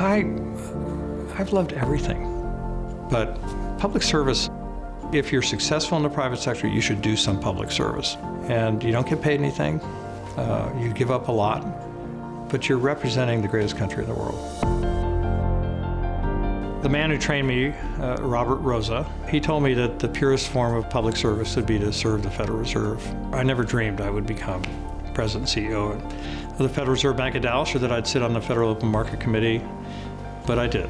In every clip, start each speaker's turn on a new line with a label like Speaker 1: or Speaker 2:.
Speaker 1: I've loved everything, but public service, if you're successful in the private sector, you should do some public service. And you don't get paid anything, you give up a lot, but you're representing the greatest country in the world. The man who trained me, Robert Rosa, he told me that the purest form of public service would be to serve the Federal Reserve. I never dreamed I would become President and CEO of the Federal Reserve Bank of Dallas, or that I'd sit on the Federal Open Market Committee, but I did,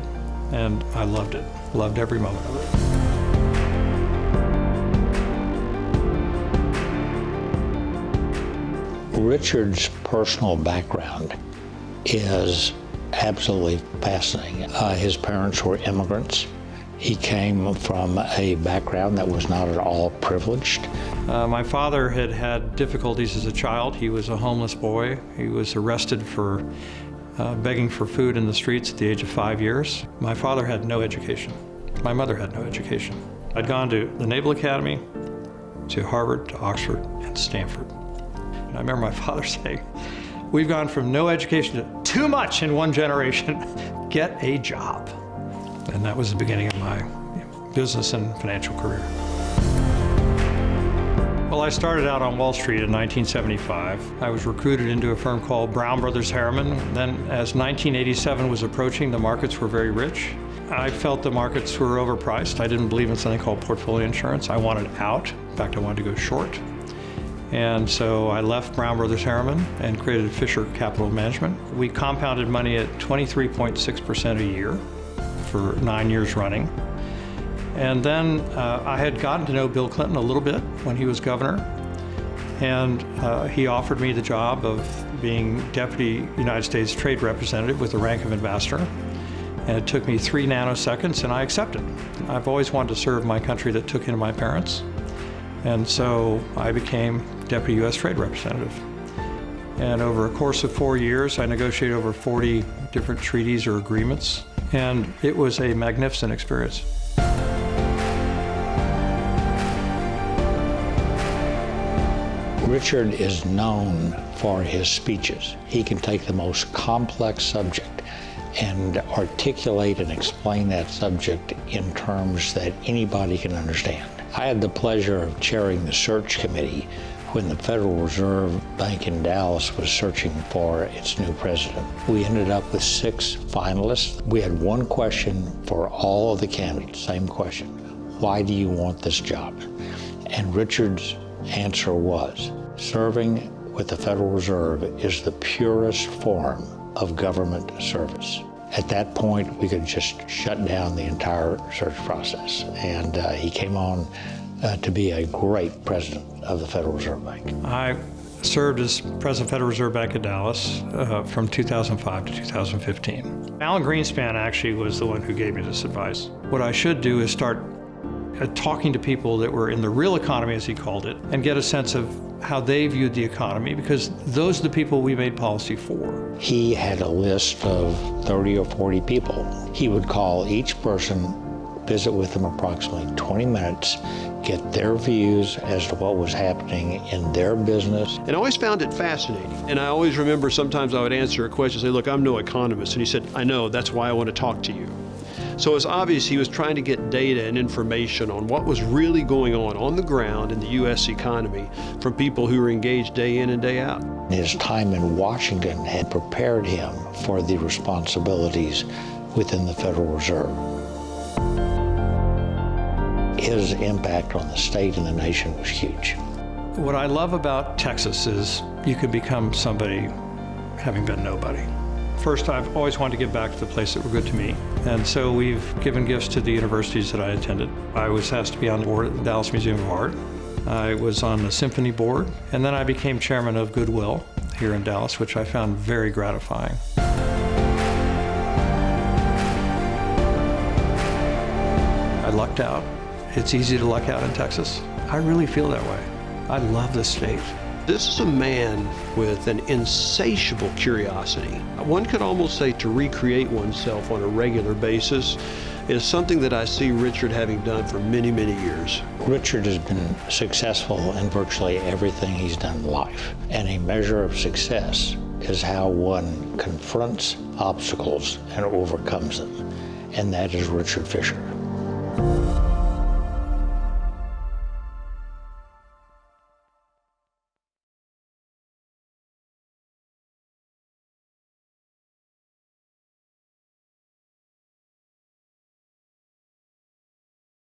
Speaker 1: and I loved it, loved every moment of
Speaker 2: it. Richard's personal background is absolutely fascinating. His parents were immigrants. He came from a background that was not at all privileged.
Speaker 1: My father had had difficulties as a child. He was a homeless boy. He was arrested for begging for food in the streets at the age of 5 years. My father had no education. My mother had no education. I'd gone to the Naval Academy, to Harvard, to Oxford, and Stanford. And I remember my father saying, "We've gone from no education to too much in one generation. Get a job." And that was the beginning of my business and financial career. Well, I started out on Wall Street in 1975. I was recruited into a firm called Brown Brothers Harriman. Then as 1987 was approaching, the markets were very rich. I felt the markets were overpriced. I didn't believe in something called portfolio insurance. I wanted out. In fact, I wanted to go short. And so I left Brown Brothers Harriman and created Fisher Capital Management. We compounded money at 23.6% a year for 9 years running. And then I had gotten to know Bill Clinton a little bit when he was governor, and he offered me the job of being Deputy United States Trade Representative with the rank of Ambassador. And it took me 3 nanoseconds, and I accepted. I've always wanted to serve my country that took in my parents. And so I became Deputy U.S. Trade Representative. And over a course of 4 years, I negotiated over 40 different treaties or agreements. And it was a magnificent experience.
Speaker 2: Richard is known for his speeches. He can take the most complex subject and articulate and explain that subject in terms that anybody can understand. I had the pleasure of chairing the search committee when the Federal Reserve Bank in Dallas was searching for its new president. We ended up with 6 finalists. We had one question for all of the candidates, same question: why do you want this job? And Richard's answer was, serving with the Federal Reserve is the purest form of government service. At that point, we could just shut down the entire search process. And he came on to be a great president of the Federal Reserve Bank.
Speaker 1: I served as president of the Federal Reserve Bank of Dallas from 2005 to 2015. Alan Greenspan actually was the one who gave me this advice. What I should do is start talking to people that were in the real economy, as he called it, and get a sense of how they viewed the economy, because those are the people we made policy for.
Speaker 2: He had a list of 30 or 40 people. He would call each person, visit with them approximately 20 minutes, get their views as to what was happening in their business.
Speaker 3: And I always found it fascinating. And I always remember sometimes I would answer a question, say, "Look, I'm no economist." And he said, "I know, that's why I want to talk to you." So it's obvious he was trying to get data and information on what was really going on the ground in the U.S. economy from people who were engaged day in and day out.
Speaker 2: His time in Washington had prepared him for the responsibilities within the Federal Reserve. His impact on the state and the nation was huge.
Speaker 1: What I love about Texas is you can become somebody having been nobody. First, I've always wanted to give back to the place that were good to me. And so we've given gifts to the universities that I attended. I was asked to be on the board at the Dallas Museum of Art. I was on the Symphony Board, and then I became chairman of Goodwill here in Dallas, which I found very gratifying. I lucked out. It's easy to luck out in Texas. I really feel that way. I love this state.
Speaker 3: This is a man with an insatiable curiosity. One could almost say to recreate oneself on a regular basis is something that I see Richard having done for many, many years.
Speaker 2: Richard has been successful in virtually everything he's done in life, and a measure of success is how one confronts obstacles and overcomes them, and that is Richard Fisher.